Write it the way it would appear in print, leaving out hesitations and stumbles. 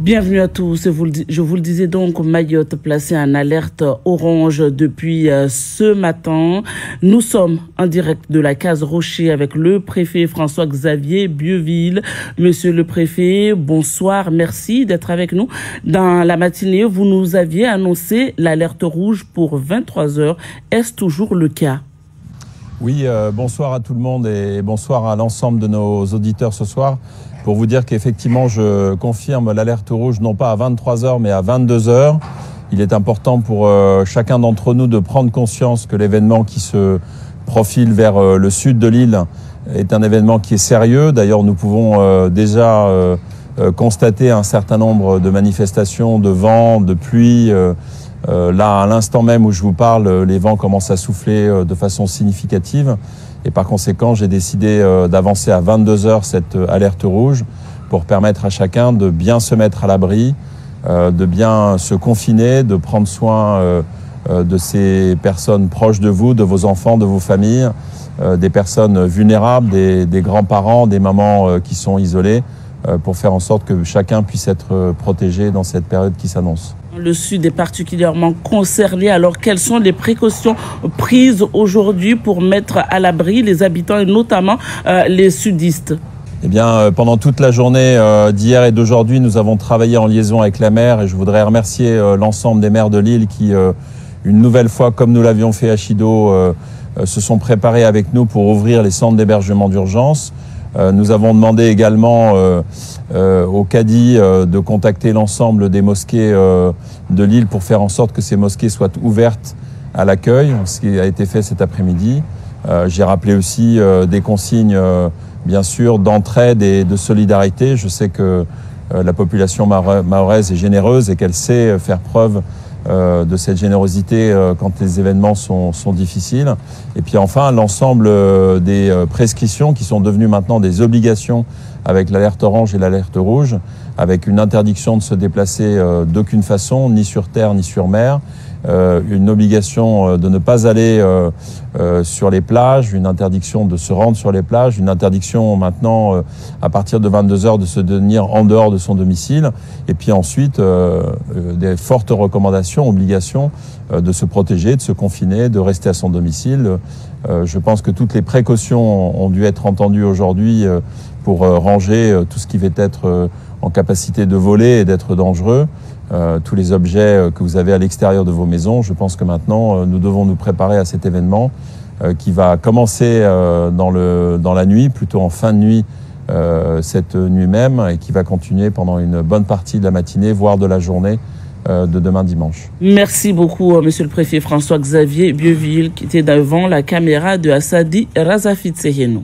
Bienvenue à tous. Je vous le disais donc, Mayotte placée en alerte orange depuis ce matin. Nous sommes en direct de la case Rocher avec le préfet François-Xavier Bieuville. Monsieur le préfet, bonsoir. Merci d'être avec nous. Dans la matinée, vous nous aviez annoncé l'alerte rouge pour 23 heures. Est-ce toujours le cas? Oui, bonsoir à tout le monde et bonsoir à l'ensemble de nos auditeurs ce soir. Pour vous dire qu'effectivement, je confirme l'alerte rouge non pas à 23 heures mais à 22 heures. Il est important pour chacun d'entre nous de prendre conscience que l'événement qui se profile vers le sud de l'île est un événement qui est sérieux. D'ailleurs, nous pouvons déjà constater un certain nombre de manifestations de vent, de pluie. Là, à l'instant même où je vous parle, les vents commencent à souffler de façon significative. Et par conséquent, j'ai décidé d'avancer à 22 heures cette alerte rouge pour permettre à chacun de bien se mettre à l'abri, de bien se confiner, de prendre soin de ces personnes proches de vous, de vos enfants, de vos familles, des personnes vulnérables, des grands-parents, des mamans qui sont isolées, pour faire en sorte que chacun puisse être protégé dans cette période qui s'annonce. Le Sud est particulièrement concerné. Alors, quelles sont les précautions prises aujourd'hui pour mettre à l'abri les habitants et notamment les sudistes? Eh bien, pendant toute la journée d'hier et d'aujourd'hui, nous avons travaillé en liaison avec la mer et je voudrais remercier l'ensemble des maires de l'île qui, une nouvelle fois, comme nous l'avions fait à Chido, se sont préparés avec nous pour ouvrir les centres d'hébergement d'urgence. Nous avons demandé également au Cadi de contacter l'ensemble des mosquées de l'île pour faire en sorte que ces mosquées soient ouvertes à l'accueil, ce qui a été fait cet après-midi. J'ai rappelé aussi des consignes, bien sûr, d'entraide et de solidarité. Je sais que la population mahoraise est généreuse et qu'elle sait faire preuve de cette générosité quand les événements sont difficiles. Et puis enfin, l'ensemble des prescriptions qui sont devenues maintenant des obligations avec l'alerte orange et l'alerte rouge, avec une interdiction de se déplacer d'aucune façon, ni sur terre ni sur mer, une obligation de ne pas aller sur les plages, une interdiction de se rendre sur les plages, une interdiction maintenant à partir de 22 heures de se tenir en dehors de son domicile, et puis ensuite des fortes recommandations, obligations de se protéger, de se confiner, de rester à son domicile. Je pense que toutes les précautions ont dû être entendues aujourd'hui pour ranger tout ce qui va être en capacité de voler et d'être dangereux. Tous les objets que vous avez à l'extérieur de vos maisons. Je pense que maintenant, nous devons nous préparer à cet événement qui va commencer dans la nuit, plutôt en fin de nuit, cette nuit même, et qui va continuer pendant une bonne partie de la matinée, voire de la journée de demain dimanche. Merci beaucoup, monsieur le préfet François-Xavier Bieuville, qui était devant la caméra de Assadi Razafit Seheno.